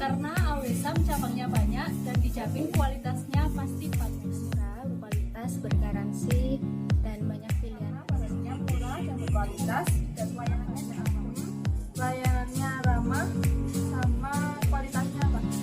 karena Awesam cabangnya banyak dan dijamin kualitasnya pasti bagus. Murah, berkualitas, bergaransi, dan banyak pilihan. Barangnya murah dan berkualitas dan layanannya ramah sama kualitasnya bagus.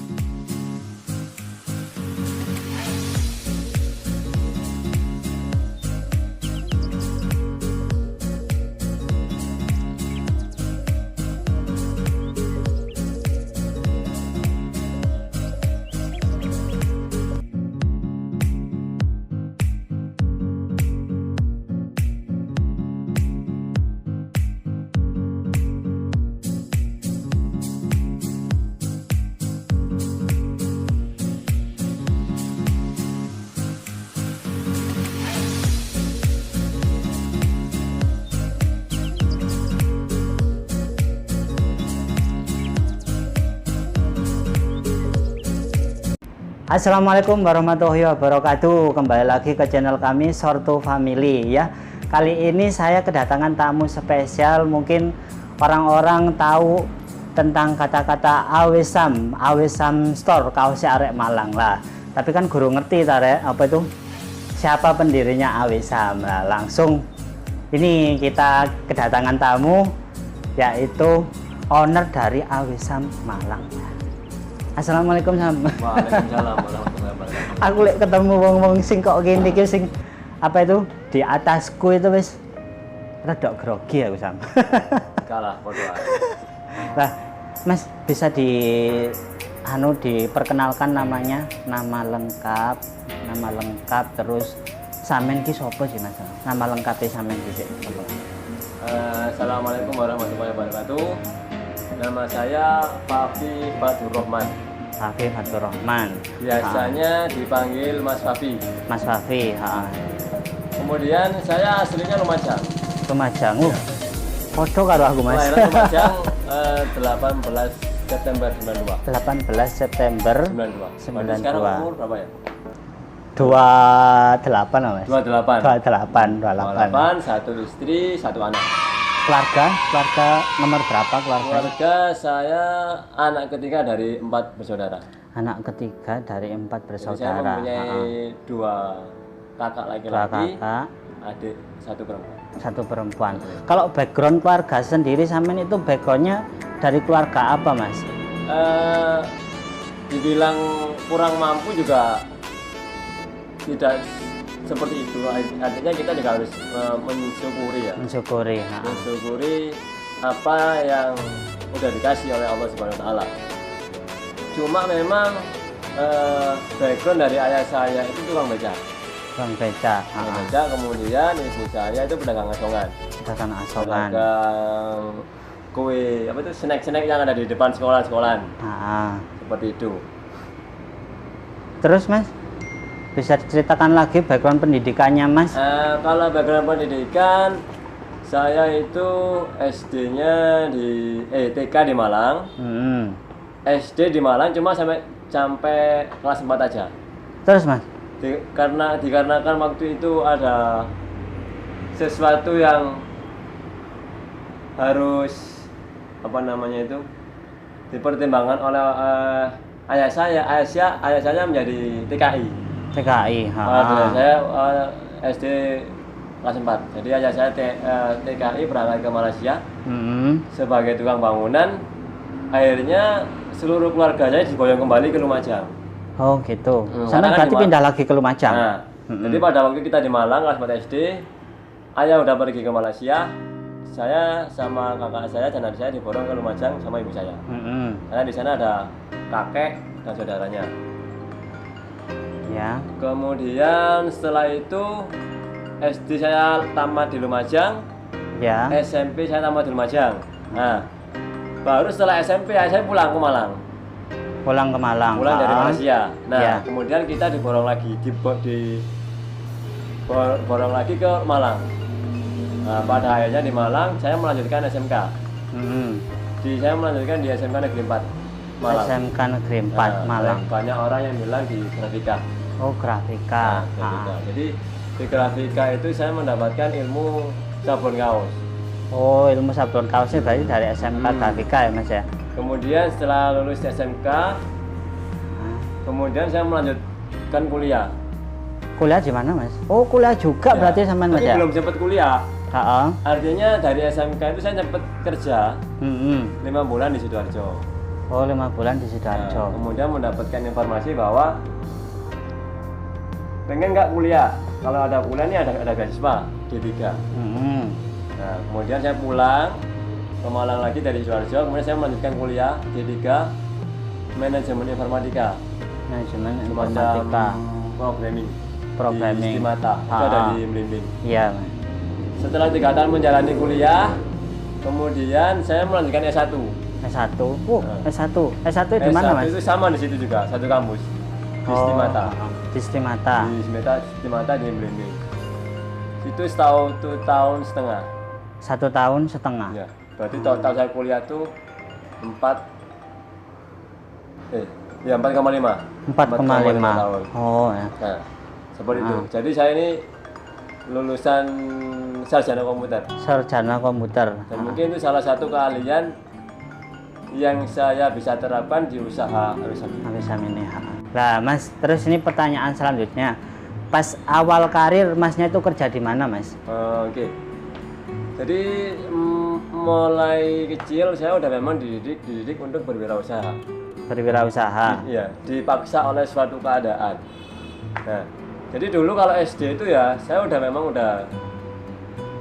Assalamualaikum warahmatullahi wabarakatuh. Kembali lagi ke channel kami Sorto Family ya. Kali ini saya kedatangan tamu spesial. Mungkin orang-orang tahu tentang kata-kata Awesam, Awesam Store, kaosnya arek Malang lah. Tapi kan guru ngerti tarek apa itu? Siapa pendirinya Awesam? Nah, langsung ini kita kedatangan tamu, yaitu owner dari Awesam Malang. Assalamualaikum Sam. Waalaikumsalam warahmatullahi wabarakatuh. Aku lek ketemu wong-wong sing kok gini iki sing apa itu di atasku itu wis rada grogi aku Sam. Kalah podo ae. Nah, Mas bisa diperkenalkan namanya, nama lengkap terus sampean ki sapa sih Mas? Nama lengkapnya sampean ki sik. Assalamualaikum warahmatullahi wabarakatuh. Nama saya Fafi Fatur Rahman. Fafi Fatur Rahman. Biasanya dipanggil Mas Fafi. Mas Fafi, Kemudian saya aslinya Lumajang. Lumajang. Foto karo aku Mas. Kelahiran Lumajang 18 September 92. 18 September 92. 92. Sekarang umur berapa ya? 28 lah Mas. 28. 28. Satu istri, satu anak. Keluarga nomor berapa keluarga? Keluarga saya anak ketiga dari 4 bersaudara. Anak ketiga dari 4 Jadi bersaudara. saya mempunyai 2 kakak Dua laki-laki, kakak, adik 1 perempuan. 1 perempuan. Kalau background keluarga sendiri sampean itu backgroundnya dari keluarga apa Mas? Dibilang kurang mampu juga tidak seperti itu. Artinya kita juga harus mensyukuri ya. Mensyukuri apa yang udah dikasih oleh Allah Subhanahu wa taala. Cuma memang background dari ayah saya itu tukang beca. Tukang beca. Kemudian ibu saya itu pedagang asongan. Pedagang asongan. Pedagang kue, apa itu snack-snack yang ada di depan sekolah-sekolahan. Seperti itu. Terus Mas, bisa diceritakan lagi background pendidikannya Mas? Kalau background pendidikan, saya itu SD-nya di TK di Malang, SD di Malang cuma sampai kelas 4 aja. Terus Mas? Dikarenakan waktu itu ada sesuatu yang harus dipertimbangkan oleh ayah saya menjadi TKI. TKI. Saya SD kelas 4. Jadi ayah saya TKI berangkat ke Malaysia sebagai tukang bangunan. Akhirnya seluruh keluarganya diboyong kembali ke Lumajang. Oh gitu. Sana berarti pindah lagi ke Lumajang. Jadi pada waktu kita di Malang kelas 4 SD, ayah udah pergi ke Malaysia. Saya sama kakak saya dan adik saya diborong ke Lumajang sama ibu saya. Karena di sana ada kakek dan saudaranya. Ya. Kemudian setelah itu SD saya tamat di Lumajang, ya. SMP saya tamat di Lumajang. Nah, baru setelah SMP saya pulang ke Malang. Pulang dari Malaysia. Nah, ya. kemudian kita diborong lagi, diborong lagi ke Malang. Nah, pada akhirnya di Malang saya melanjutkan SMK. Saya melanjutkan di SMK Negeri 4 Malang. SMK Negeri 4 Malang. Banyak orang yang bilang di grafika. Oh, grafika. Jadi di grafika itu saya mendapatkan ilmu sabun kaos. Oh, ilmu sabun kaosnya berarti dari SMK grafika ya Mas ya? Kemudian setelah lulus SMK, kemudian saya melanjutkan kuliah. Kuliah di mana, Mas? Oh, kuliah juga Ya, berarti sama Mas tapi ya? belum sempat kuliah. Heeh. Artinya dari SMK itu saya sempat kerja 5 bulan di Sidoarjo. Oh, 5 bulan di Nah, Sidoarjo. kemudian mendapatkan informasi bahwa pengen nggak kuliah. Kalau ada kuliah ini ada beasiswa D3. Nah, kemudian saya pulang ke Malang lagi dari Sidoarjo. Kemudian saya melanjutkan kuliah D3 manajemen informatika. Manajemen Semacam informatika. programming. Programming. Di Mata. Itu ada di Melimping. Iya, Mas. Setelah 3 tahun menjalani kuliah, kemudian saya melanjutkan S1. S1. S1 di mana, S1 Mas? itu sama di situ juga, satu kampus. Di Stimata. Di Stimata. Di Stimata di Melimping. Itu 1 tahun setengah. 1 tahun setengah. Ya, berarti total saya kuliah tuh 4,5. 4,5 tahun. Oh, ya. Nah, seperti itu. Jadi saya ini lulusan sarjana komputer. Sarjana komputer. Dan mungkin itu salah satu keahlian yang saya bisa terapkan di usaha Bisa ini. Nah, Mas, terus ini pertanyaan selanjutnya. Pas awal karir Masnya itu kerja di mana, Mas? Oke. Jadi mulai kecil saya udah memang dididik untuk berwirausaha. Berwirausaha. Iya, dipaksa oleh suatu keadaan. Nah, jadi dulu kalau SD itu ya saya memang udah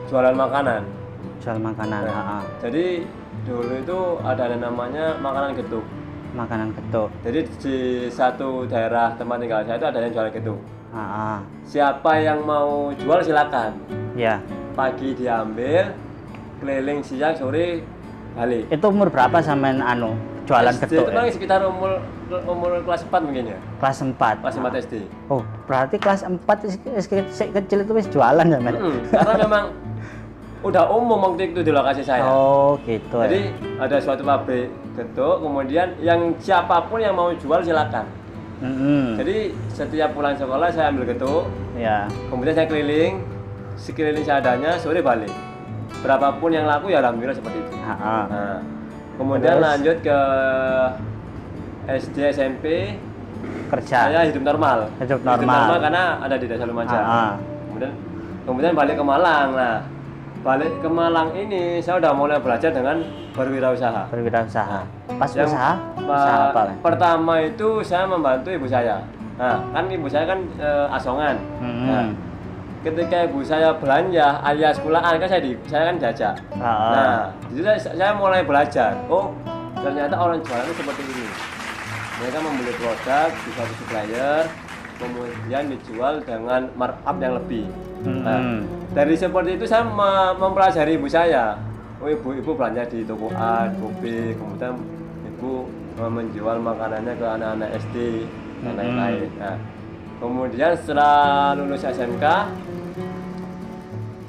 jualan makanan. Jual makanan. Nah, jadi dulu itu ada namanya makanan getuk. Makanan getuk. Jadi di satu daerah tempat tinggal saya itu ada yang jual getuk. Siapa yang mau jual silakan. Ya. Pagi diambil, keliling siang sore balik. Itu umur berapa sampean jualan SD getuk? itu kan sekitar umur kelas 4 mungkin ya. Kelas 4. Kelas 4 SD. Oh, berarti kelas 4 kecil itu wis jualan ya, Mas? Karena memang udah umum waktu itu di lokasi saya. Oh, gitu. Jadi ada suatu pabrik getuk, kemudian yang siapapun yang mau jual silakan. Jadi setiap pulang sekolah saya ambil getuk, Ya. kemudian saya keliling, sekeliling seadanya, sore balik. Berapapun yang laku ya alhamdulillah seperti itu. Nah, kemudian Terus? lanjut ke SD SMP, Kerja. saya hidup normal. Hidup normal. Karena ada di Desa Lumajang. Kemudian balik ke Malang. Nah, balik ke Malang ini saya udah mulai belajar dengan berwirausaha. Berwirausaha. Pas Yang usaha apa, Mas? Pertama itu saya membantu ibu saya. Nah, kan ibu saya kan asongan. Nah, ketika ibu saya belanja alias pulaan kan saya kan jajak. Nah, di situ saya mulai belajar. Oh, ternyata orang jualan itu seperti ini. Mereka membeli produk di satu supplier, kemudian dijual dengan markup yang lebih. Nah, dari seperti itu saya mempelajari ibu saya. Oh, ibu belanja di toko A, toko B, kemudian ibu menjual makanannya ke anak-anak SD dan lain-lain. Nah, kemudian setelah lulus SMK,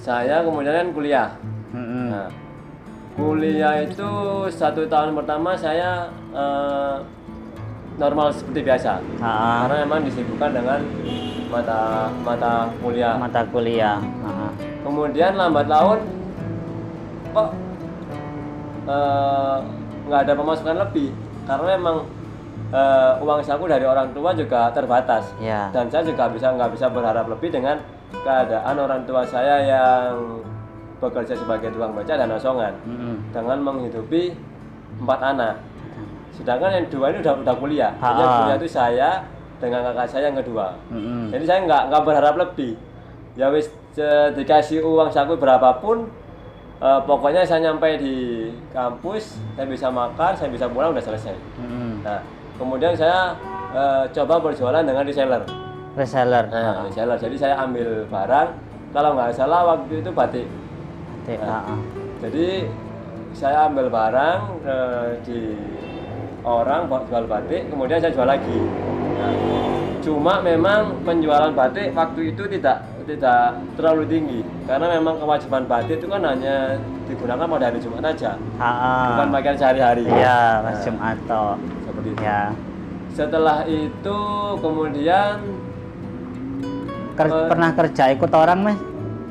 saya kemudian kuliah. Nah, kuliah itu 1 tahun pertama saya normal seperti biasa, karena memang disibukkan dengan mata kuliah. Kemudian lambat laun kok nggak ada pemasukan lebih, karena memang uang saku dari orang tua juga terbatas. Dan saya juga nggak bisa berharap lebih dengan keadaan orang tua saya yang bekerja sebagai tukang beca dan asongan dengan menghidupi 4 anak. Sedangkan yang 2 ini udah kuliah. Yang kuliah itu saya dengan kakak saya yang kedua. Jadi saya nggak berharap lebih. Ya wis dikasih uang saku berapapun, pokoknya saya nyampe di kampus, saya bisa makan, saya bisa pulang, udah selesai. Nah, kemudian saya coba berjualan dengan reseller. Reseller. Nah, reseller. Jadi saya ambil barang, kalau nggak salah waktu itu batik. Jadi saya ambil barang di orang jual batik, kemudian saya jual lagi. Nah, cuma memang penjualan batik waktu itu tidak terlalu tinggi, karena memang kewajiban batik itu kan hanya digunakan pada hari Jumat aja, bukan pakaian sehari-hari. Iya, Mas, Jumat toh. Seperti itu. Ya. Setelah itu kemudian pernah kerja ikut orang, Mas?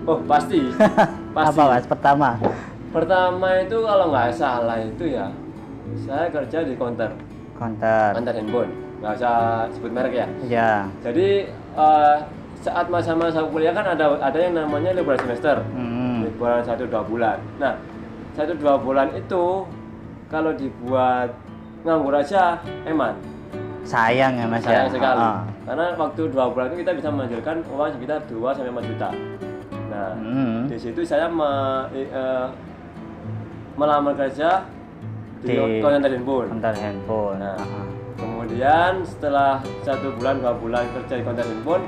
Oh, pasti. Apa, Mas, pertama? Pertama itu kalau nggak salah itu ya Saya kerja di counter handphone, nggak usah sebut merek ya. Ya. Jadi saat masa-masa kuliah kan ada yang namanya liburan semester, liburan 1-2 bulan. Nah, 1-2 bulan itu kalau dibuat nganggur aja eman. Sayang ya Mas Sayang ya. sekali. Karena waktu 2 bulan itu kita bisa menghasilkan uang sekitar 2-5 juta. Nah, di situ saya melamar kerja di counter handphone. Nah, kemudian setelah 1 bulan 2 bulan kerja di counter handphone,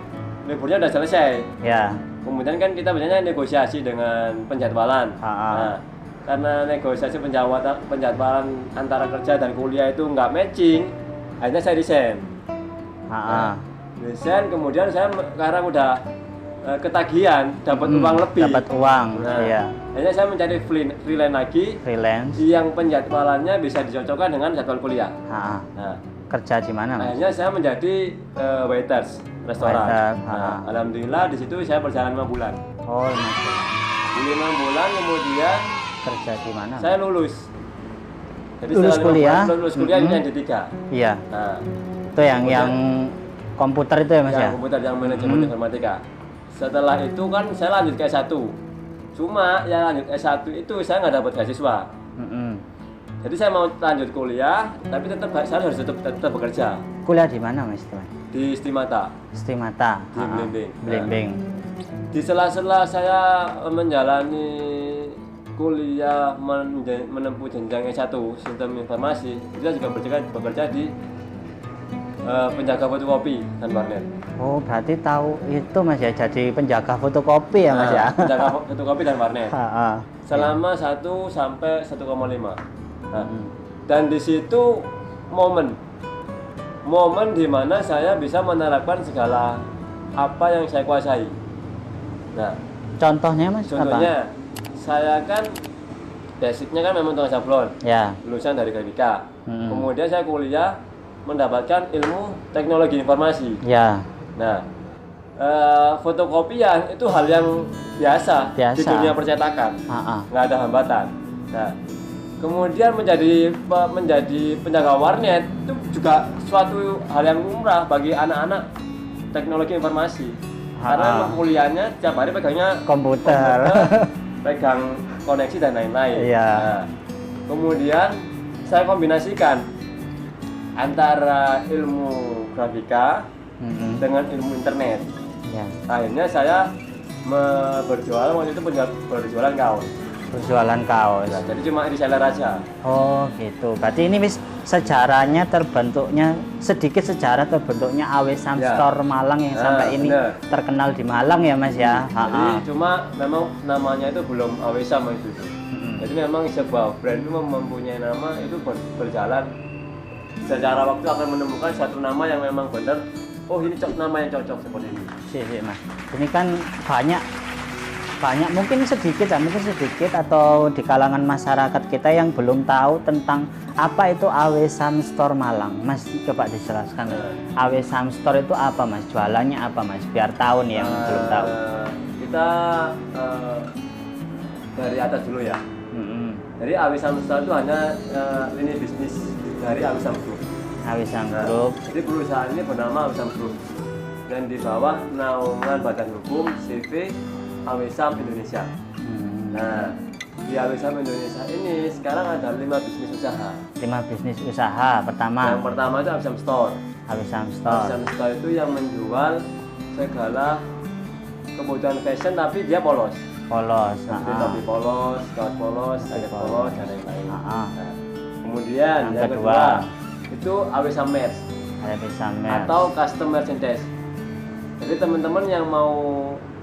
liburnya udah selesai. Ya. Kemudian kan kita biasanya negosiasi dengan penjadwalan. Nah, karena negosiasi penjadwalan antara kerja dan kuliah itu nggak matching, akhirnya saya resign. Resign, kemudian saya karena udah ketagihan, dapat uang lebih. Dapat uang. Nah, iya. akhirnya saya mencari freelance lagi. Yang penjadwalannya bisa dicocokkan dengan jadwal kuliah. Nah, kerja di mana Mas? akhirnya saya menjadi waiters restoran. Nah, alhamdulillah di situ saya berjalan 5 bulan. Oh, 5 bulan. Di 5 bulan kemudian Kerja di mana? saya lulus. Jadi Lulus kuliah? Lulus kuliah yang D3. Iya. Nah, Itu yang komputer itu ya Mas ya? yang komputer, yang manajemen informatika. Setelah itu kan saya lanjut ke S1. Cuma yang lanjut S1 itu saya nggak dapat beasiswa. Jadi saya mau lanjut kuliah, tapi saya harus tetap bekerja. Kuliah di mana Mas? Di Stimata. Di Blimbing. Di sela-sela saya menjalani kuliah menempuh jenjang S1 Sistem Informasi, kita juga bekerja di penjaga fotokopi dan warnet. Oh, berarti tahu itu Mas ya, jadi penjaga fotokopi ya Mas ya? Penjaga fotokopi dan warnet. Selama 1 sampai 1,5. Nah, dan di situ momen di mana saya bisa menerapkan segala apa yang saya kuasai. Nah, contohnya Mas? Contohnya, saya kan basicnya kan memang tukang sablon. Ya. Lulusan dari grafika. Kemudian saya kuliah mendapatkan ilmu teknologi informasi. Ya. Nah, fotokopian itu hal yang biasa. Di dunia percetakan. Nggak ada hambatan. Nah, kemudian menjadi penjaga warnet itu juga suatu hal yang lumrah bagi anak-anak teknologi informasi. Karena kuliahnya tiap hari pegangnya komputer, pegang koneksi dan lain-lain. Iya. Nah, kemudian saya kombinasikan antara ilmu grafika dengan ilmu internet. Ya. Akhirnya saya berjualan, waktu itu berjualan kaos. Nah, jadi cuma reseller aja. Oh gitu. Berarti ini wis sejarahnya terbentuknya AW Sam Store Malang yang sampai ini terkenal di Malang ya Mas ya. Jadi cuma memang namanya itu belum AW Sam itu. Jadi memang sebuah brand itu mempunyai nama itu berjalan. Secara waktu akan menemukan satu nama yang memang benar. Oh ini nama yang cocok seperti ini. Sih Mas. Ini kan banyak mungkin sedikit atau di kalangan masyarakat kita yang belum tahu tentang apa itu AW Sam Store Malang. Mas coba dijelaskan. AW Sam Store itu apa Mas? Jualannya apa Mas? Biar tahu nih yang belum tahu. Kita dari atas dulu ya. Jadi AW Sam Store itu hanya lini bisnis dari AW Sam Group. AW Sam Group. Jadi perusahaan ini bernama AW Sam Group dan di bawah naungan Badan Hukum CV AW Sam Indonesia. Nah, di AW Sam Indonesia ini sekarang ada 5 bisnis usaha. 5 bisnis usaha. Yang pertama itu AW Sam Store. AW Sam Store. AW Sam Store itu yang menjual segala kebutuhan fashion tapi dia polos. Seperti topi polos, kaos polos, jaket polos, dan lain-lain. Nah, kemudian yang kedua itu AW Sam Merch. Atau custom merchandise. Jadi teman-teman yang mau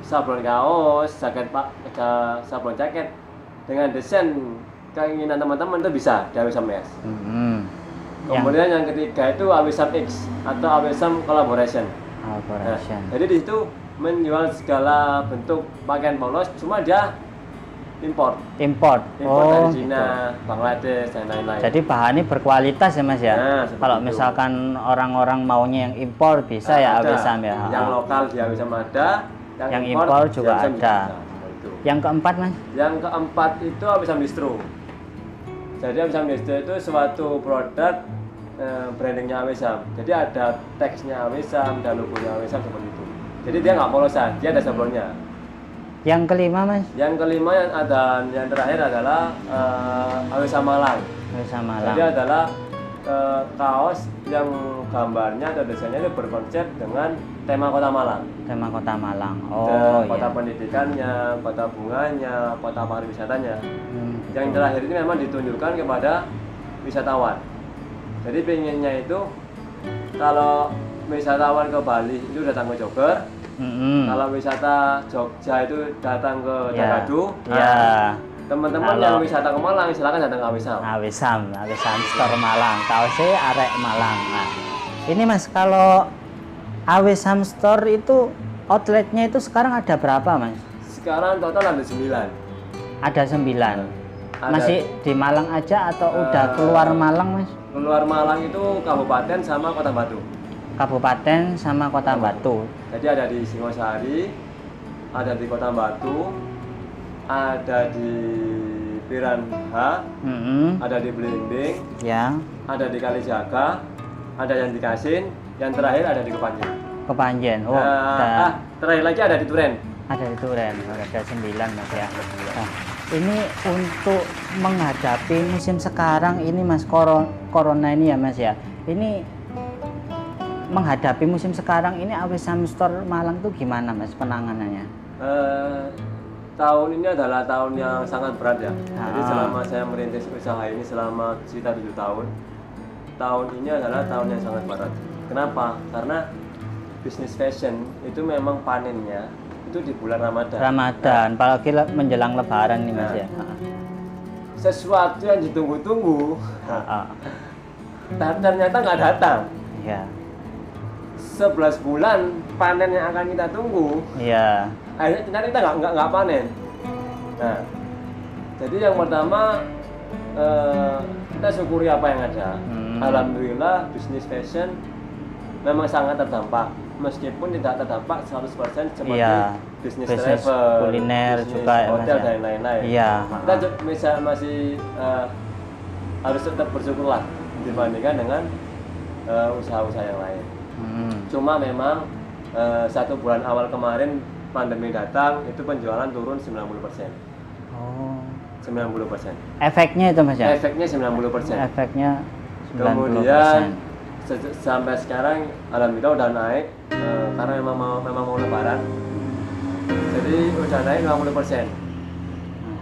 sablon kaos, sablon jaket dengan desain keinginan teman-teman itu bisa di AW Sam Merch. Kemudian yang ketiga itu AW Sam X atau AW Sam Collaboration. Nah, jadi di situ menjual segala bentuk pakaian polos, cuma dia import dari Cina, gitu. Bangladesh dan lain-lain. Jadi bahannya berkualitas ya Mas ya. Nah, kalau misalkan orang-orang maunya yang impor bisa ya AW Sam ya. Yang lokal di AW Sam ada, yang impor juga ada. Yang keempat Mas? Yang keempat itu AW Sam Distro. Jadi Awisam Distro itu suatu produk brandingnya Awisam. Jadi ada teksnya Awisam dan logonya Awisam seperti itu. Jadi dia nggak polosan, dia ada sablonnya. Yang kelima Mas? Yang kelima yang terakhir adalah Awisam Malang. Awisam Malang. Jadi adalah kaos yang gambarnya atau desainnya itu berkonsep dengan tema Kota Malang. Tema Kota Malang. Oh Kota iya. pendidikannya, kota bunganya, kota pariwisatanya. Yang terakhir ini memang ditunjukkan kepada wisatawan. Jadi pengennya itu kalau wisatawan ke Bali itu datang ke Jogger. Kalau wisata Jogja itu datang ke Dagadu. Ya. Teman-teman yang wisata ke Malang silakan datang ke Awisam. Awisam Store Malang. Kaosnya arek Malang. Nah, ini Mas, kalau Awisam Store itu outletnya itu sekarang ada berapa Mas? Sekarang total ada 9. Ada 9. Masih di Malang aja atau udah keluar Malang Mas? Keluar Malang itu kabupaten sama Kota Batu. Kabupaten sama Kota Batu. Jadi ada di Singosari, ada di Kota Batu, ada di Piranha, ada di Belimbing, ya, ada di Kalijaga, ada yang di Kasin, yang terakhir ada di Kepanjen. Kepanjen. Oh, terakhir lagi ada di Turen. Ada di Turen. Ada 9 Mas ya. Nah, ini untuk menghadapi musim sekarang ini Mas, corona ini ya Mas ya. Ini menghadapi musim sekarang ini Awisam Store Malang tuh gimana Mas penanganannya? Tahun ini adalah tahun yang sangat berat ya. Jadi selama saya merintis usaha ini selama sekitar 7 tahun, tahun ini adalah tahun yang sangat berat. Kenapa? Karena bisnis fashion itu memang panennya itu di bulan Ramadan. Apalagi menjelang Lebaran nih Mas ya. Sesuatu yang ditunggu-tunggu, ternyata nggak datang. Ya. 11 bulan panen yang akan kita tunggu. Iya. Akhirnya kita nggak panen. Nah, jadi yang pertama kita syukuri apa yang ada. Alhamdulillah bisnis fashion memang sangat terdampak, meskipun tidak terdampak 100% seperti bisnis travel, kuliner bisnis juga hotel ya, dan lain-lain. Iya. Kita masih harus tetap bersyukurlah dibandingkan dengan usaha-usaha yang lain. Cuma memang 1 bulan awal kemarin pandemi datang itu penjualan turun 90%. Oh. 90%. Efeknya itu Mas ya? Efeknya 90%. Efeknya 90%. Kemudian sampai sekarang alhamdulillah udah naik karena memang mau lebaran. Jadi udah naik 50%.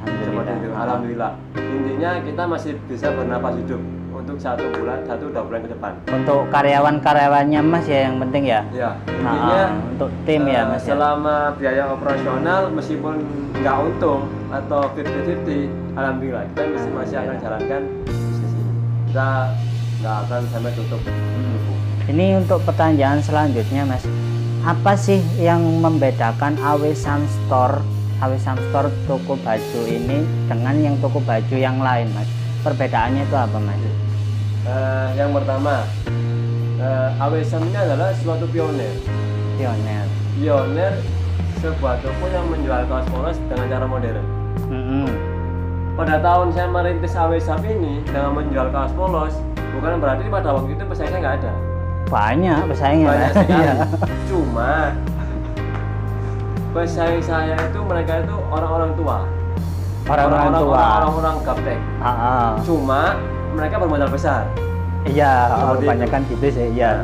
Seperti itu. Alhamdulillah. Intinya kita masih bisa bernapas hidup untuk 2 bulan ke depan. Untuk karyawan-karyawannya Mas ya yang penting ya? Ya, intinya untuk tim ya Mas ya? Selama biaya operasional meskipun nggak untung atau 50-50, alhamdulillah kita masih akan jalankan bisnis ini. Kita nggak akan sampai tutup. Ini untuk pertanyaan selanjutnya Mas, apa sih yang membedakan Awisam Store toko baju ini dengan yang toko baju yang lain Mas? Perbedaannya itu apa Mas? Yang pertama, Awisam ini adalah suatu pionir, sebuah toko yang menjual kaos polos dengan cara modern. Pada tahun saya merintis Awisam ini dengan menjual kaos polos, bukan berarti pada waktu itu pesaingnya nggak ada. Banyak sekali. Cuma pesaing saya itu mereka itu orang-orang tua, orang-orang gaptek. Cuma mereka bermodal besar. Iya, kebanyakan gitu sih. Iya.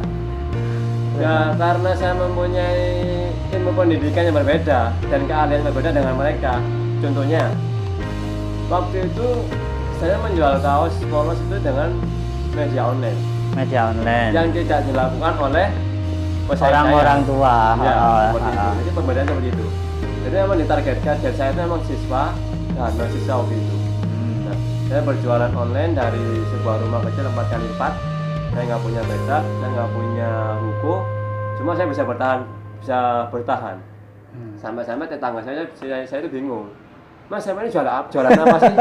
Ya karena saya mempunyai ilmu pendidikan yang berbeda dan keahlian yang berbeda dengan mereka. Contohnya, waktu itu saya menjual kaos polos itu dengan media online yang tidak dilakukan oleh orang-orang tua. Seperti itu. Jadi perbedaan seperti itu. Jadi memang ditargetkan dan saya itu memang siswa dan mahasiswa waktu itu. Nah, saya berjualan online dari sebuah rumah kecil 4x4. Saya nggak punya bedak, saya nggak punya ruko, cuma saya bisa bertahan. Sampai-sampai tetangga saya itu bingung. Mas, saya ini jualan apa sih?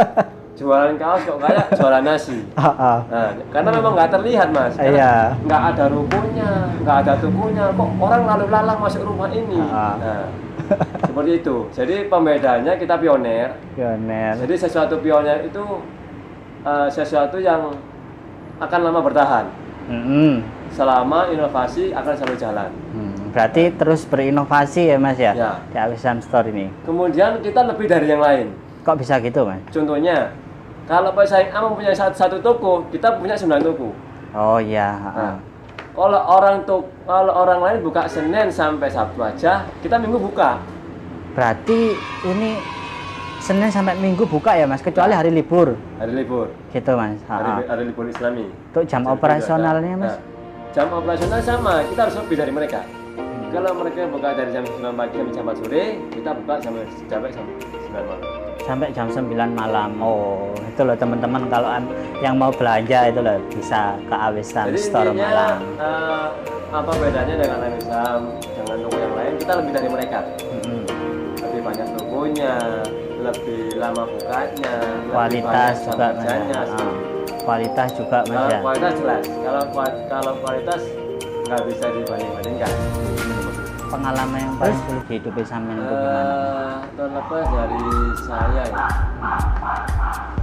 Jualan kaos kok kayak jualan nasi. Nah, karena memang nggak terlihat Mas. Nggak ada rukonya, nggak ada tokonya. Kok orang lalu lalang masuk rumah ini? Nah, seperti itu. Jadi pembedanya kita pionir. Jadi sesuatu pionir itu sesuatu yang akan lama bertahan. Selama inovasi akan selalu jalan. Berarti terus berinovasi ya Mas ya, Ya. di Awisam Store ini. Kemudian kita lebih dari yang lain. Kok bisa gitu Mas? Contohnya, kalau pesaing A mempunyai satu toko, kita punya 9 toko. Oh iya. Nah, kalau orang lain buka Senin sampai Sabtu aja, kita Minggu buka. Berarti ini Senin sampai Minggu buka ya Mas, kecuali hari libur. Hari libur. Gitu Mas. Hari libur Islami. Untuk jam operasionalnya Mas? Nah, jam operasional sama, kita harus lebih dari mereka. Kalau mereka buka dari jam 9 pagi sampai jam 4 sore, kita buka sampai jam 9 malam. Sampai jam 9 malam. Oh, itu loh teman-teman, kalau yang mau belanja itu loh bisa ke Awisam Store Malang. Apa bedanya dengan Awisam dengan toko yang lain? Kita lebih dari mereka. Lebih banyak tokonya, lebih lama bukanya, Kualitas lebih juga banyak Mas. kerjanya. Kualitas juga Mas ya. Kualitas jelas. Kalau kualitas nggak bisa dibanding-bandingkan. Pengalaman yang paling sulit di hidup sampean itu gimana? Terlepas dari saya ya.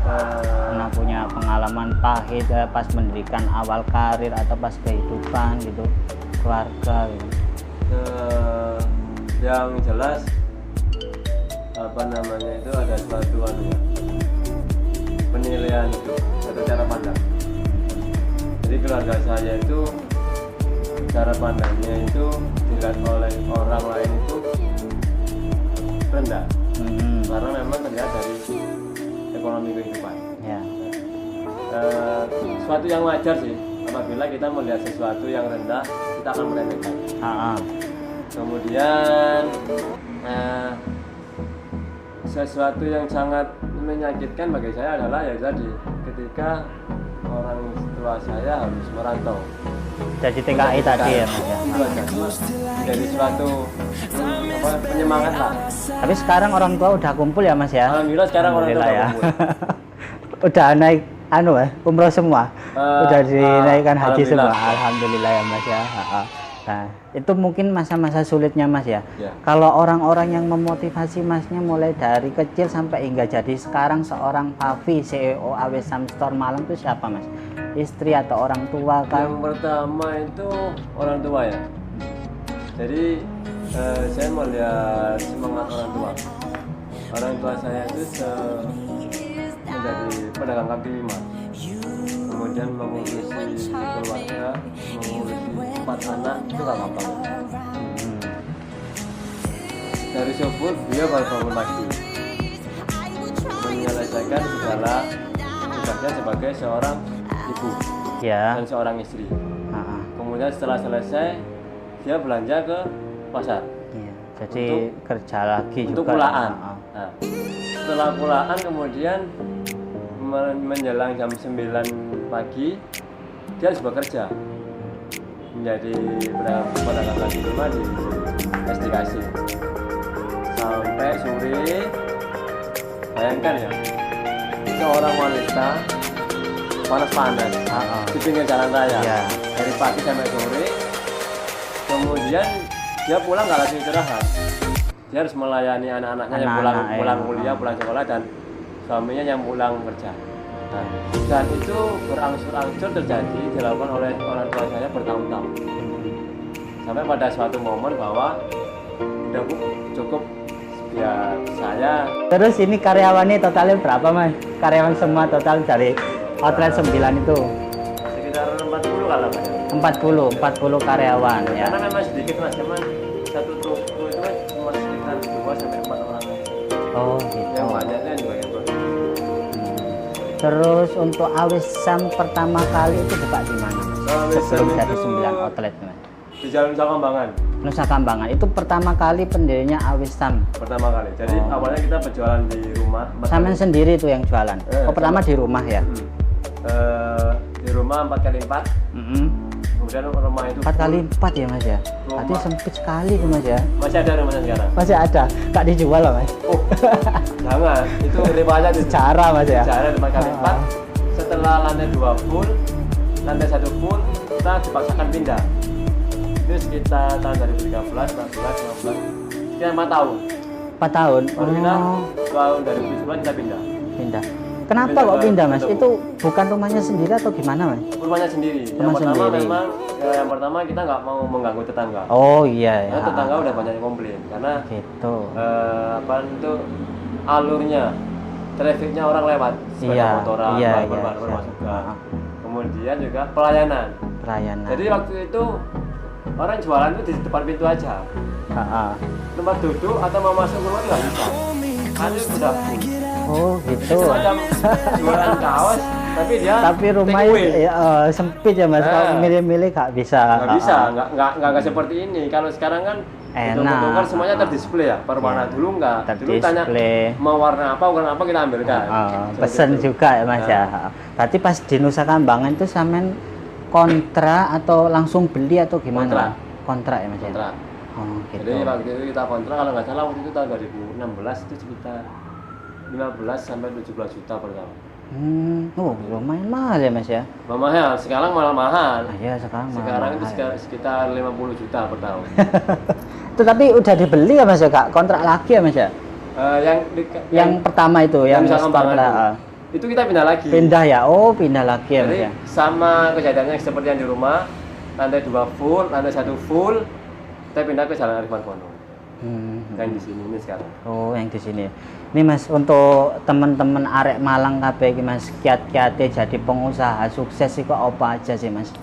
Pernah punya pengalaman pahit pas mendirikan awal karir atau pas kehidupan gitu, keluarga gitu. Yang jelas apa namanya itu ada suatu penilaian itu atau cara pandang. Jadi keluarga saya itu cara pandangnya itu dilihat oleh orang lain itu rendah, karena memang terlihat dari ekonomi kehidupan. Ya. Sesuatu yang wajar sih, apabila kita melihat sesuatu yang rendah, kita akan meremehkan. Kemudian sesuatu yang sangat menyakitkan bagi saya adalah ya tadi, ketika orang tua saya harus merantau. Jadi TKI tadi ya Mas ya. Jadi suatu penyemangat lah. Tapi sekarang orang tua udah kumpul ya Mas ya. Alhamdulillah sekarang orang tua ya. kumpul. Udah naik umroh semua. Udah dinaikkan haji semua. Alhamdulillah. Alhamdulillah ya Mas ya. Nah, itu mungkin masa-masa sulitnya Mas ya. Ya. Kalau orang-orang yang memotivasi Masnya mulai dari kecil sampai hingga jadi sekarang seorang Pavi, CEO Awisam Store Malang itu siapa Mas? Istri atau orang tua kan? Yang pertama itu orang tua ya. Jadi saya melihat semangat orang tua. Orang tua saya itu menjadi pedagang kaki lima, kemudian mengurusi keluarga, mengurusi 4 anak, itu gak gampang. Dari subuh dia baru bangun pagi, menyelesaikan segala tugasnya sebagai seorang ibu dan seorang istri. Kemudian setelah selesai dia belanja ke pasar. Jadi kerja lagi untuk juga. pulaan. Nah, setelah pulaan kemudian menjelang jam 9 pagi dia harus bekerja menjadi pedagang kaki lima di SDKC sampai sore. Bayangkan ya, seorang wanita panas-panas di pinggir jalan raya dari pagi sampai sore, kemudian dia pulang nggak lagi istirahat, dia harus melayani anak-anaknya yang pulang kuliah, pulang sekolah, dan suaminya yang pulang kerja. Nah, dan itu berangsur-angsur terjadi dilakukan oleh orang tua saya bertahun-tahun, sampai pada suatu momen bahwa udah Bu, cukup ya saya. Terus ini karyawannya totalnya berapa Mas? Karyawan semua total dari outlet 9 itu sekitar 40 kalau Mas. 40 karyawan ya. Karena memang sedikit Mas, cuman satu toko itu kan cuma sekitar 2-4 orang. Oh gitu. Yang banyaknya di bagian produksi. Terus untuk Awisam pertama kali itu buka di mana? Sebelum jadi 9 outlet Mas. Di Jalan Nusa Kambangan. Nusa Kambangan itu pertama kali pendirinya Awisam. Pertama kali. Jadi awalnya kita berjualan di rumah. Sampean sendiri itu yang jualan. Pertama di rumah ya. Di rumah 4x4. Kemudian rumah itu 4x4 ya Mas ya. Berarti sempit sekali tuh Mas ya. Masih ada rumahnya sekarang? Masih ada. Nggak dijual loh Mas. Oh, jangan. Itu riwayatnya secara Mas ya. Secara 4x4. Setelah lantai 2 full, lantai 1 full, kita dipaksakan pindah. Itu sekitar tahun 2013, 14, 15, sekitar 4 tahun. 4 tahun? Kita tahun 2011 kita pindah. pindah. Kenapa kok pindah mas? Itu bukan rumahnya sendiri atau gimana mas? Rumahnya sendiri. Rumah sendiri. Memang yang pertama kita nggak mau mengganggu tetangga. Oh iya ya. Karena tetangga udah banyak yang komplain karena gitu. apa itu alurnya, trafiknya orang lewat, sepeda motoran, masuk gang. Kemudian juga pelayanan. Jadi waktu itu orang jualan itu di depan pintu aja. Tempat duduk atau mau masuk rumah itu nggak bisa. Karena sudah full. Oh gitu. Semacam jualan kaos, tapi rumah sempit ya mas. Kalau milih-milih nggak bisa. Nggak seperti ini. Kalau sekarang kan enak. Kan semuanya terdisplay ya. Perwarna dulu nggak. Dulu tanya mau warna apa kita ambilkan. Pesen juga ya mas ya. Berarti pas di Nusa Kambangan itu sampean kontra atau langsung beli atau gimana? Kontrak ya mas ya. Kontrak. Oh gitu. Jadi waktu itu kita kontrak kalau nggak salah waktu itu tahun 2016 itu sekitar 15 sampai 17 juta per tahun. Oh lumayan mahal ya mas ya? Mahal, sekarang malah mahal. Iya sekarang itu sekitar 50 juta per tahun. Itu tapi udah dibeli ya mas ya kak? Kontrak lagi ya mas ya? Yang pertama itu yang itu kita pindah lagi. Pindah ya? Oh pindah lagi ya mas ya? Sama kejadiannya seperti yang di rumah, lantai 2 full, lantai 1 full, kita pindah ke Jalan Arif Margono. Yang di sini ini sekarang. Oh yang di sini. Ini mas untuk teman-teman arek Malang kabeh iki mas kiat-kiate jadi pengusaha sukses sih kok apa aja sih mas?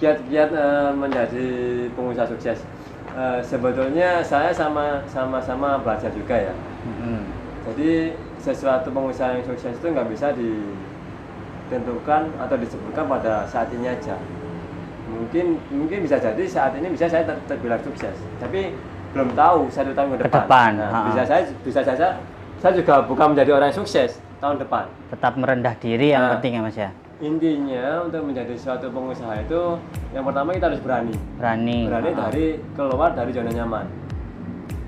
Kiat-kiat menjadi pengusaha sukses. Sebetulnya saya sama-sama belajar juga ya. Jadi sesuatu pengusaha yang sukses itu nggak bisa ditentukan atau disebutkan pada saat ini aja. Mungkin bisa jadi saat ini bisa saya terbilang sukses, tapi belum tahu 1 tahun ke depan. Bisa saja saya juga bukan menjadi orang yang sukses tahun depan. Tetap merendah diri yang penting ya mas ya. Intinya untuk menjadi suatu pengusaha itu yang pertama kita harus berani dari keluar dari zona nyaman.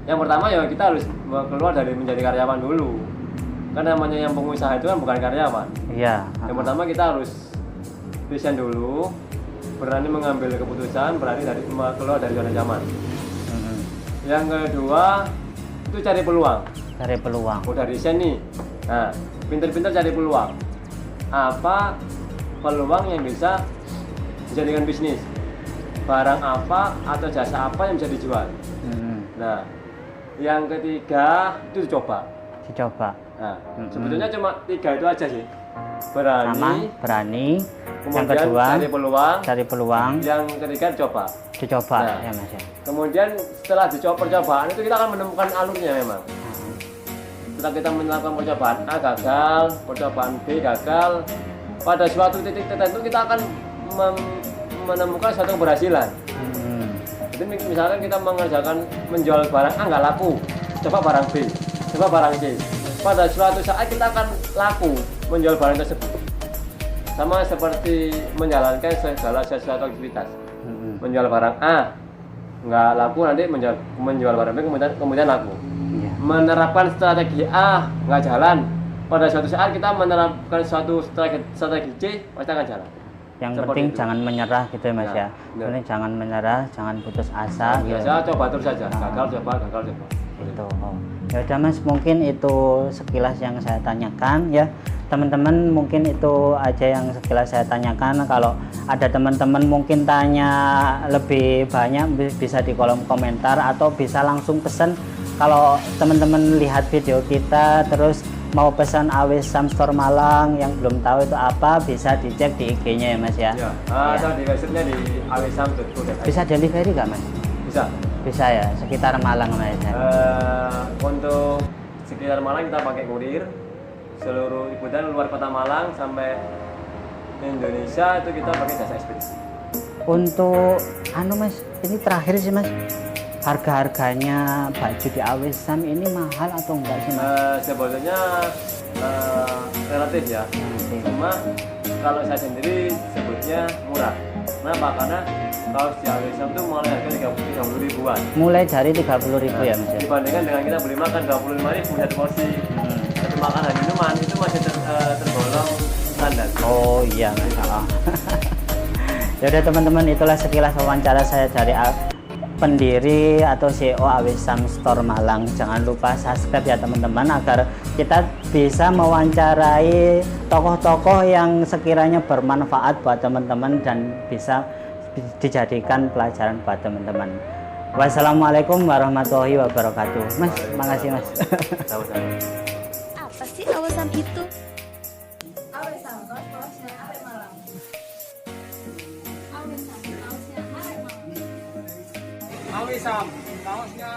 Yang pertama ya kita harus keluar dari menjadi karyawan dulu. Karena namanya yang pengusaha itu kan bukan karyawan. Iya. Yang pertama kita harus resign dulu, berani mengambil keputusan, berani keluar dari zona nyaman. Yang kedua itu cari peluang. Udah resign nih. Nah, pinter-pinter cari peluang. Apa peluang yang bisa dijadikan bisnis? Barang apa atau jasa apa yang bisa dijual? Nah, yang ketiga itu dicoba. Nah, sebetulnya cuma 3 itu aja sih. Berani. Kemudian yang kedua cari peluang. Yang ketiga dicoba ya mas ya. Kemudian setelah percobaan itu kita akan menemukan alurnya memang. Setelah kita melakukan percobaan A gagal, percobaan B gagal, pada suatu titik tertentu kita akan menemukan suatu keberhasilan. Jadi misalkan kita menjual barang A nggak laku, coba barang B, coba barang C. Pada suatu saat kita akan laku menjual barang tersebut. Sama seperti menjalankan segala sesuatu aktivitas. Menjual barang A nggak laku, nanti menjual barang B kemudian laku. Menerapkan strategi A nggak jalan, pada suatu saat kita menerapkan suatu strategi C pasti akan jalan. Yang penting itu. Jangan menyerah gitu ya mas ya. Penting jangan menyerah, jangan putus asa. Biasa coba terus saja, gagal coba. Itu. Ya udah mas, mungkin itu sekilas yang saya tanyakan ya. Teman-teman mungkin itu aja yang sekilas saya tanyakan. Kalau ada teman-teman mungkin tanya lebih banyak bisa di kolom komentar atau bisa langsung pesan. Kalau teman-teman lihat video kita terus mau pesan AW Sam Store Malang yang belum tahu itu apa, bisa dicek di IG-nya ya mas ya. Atau di website-nya di awsam.co. Bisa delivery nggak mas? Bisa ya, sekitar Malang mas ya. Untuk sekitar Malang kita pakai kurir. Seluruh ikutan luar kota Malang sampai Indonesia itu kita pakai jasa ekspedisi. Untuk mas, ini terakhir sih mas, harga-harganya baju di AW Sam ini mahal atau enggak sih mas? Sebetulnya relatif ya. Cuma kalau saya sendiri sebutnya murah. Kenapa? Karena kaos di AW Sam itu mulai harga 30 ribuan. Mulai dari 30 ribu ya mas? Dibandingkan dengan kita beli makan 25.000 satu porsi. Satu makanan minuman itu masih tergolong standar. Oh iya mas. Ya udah teman-teman, itulah sekilas wawancara saya dari pendiri atau CEO Awisam Store Malang. Jangan lupa subscribe ya teman-teman, agar kita bisa mewawancarai tokoh-tokoh yang sekiranya bermanfaat buat teman-teman dan bisa dijadikan pelajaran buat teman-teman. Wassalamualaikum warahmatullahi wabarakatuh. Mas, makasih Mas. Apa sih Awisam itu? Awisam, kaos-kaosnya Arek Malang. Awisam, kaosnya Arek Malang. Awisam, kaosnya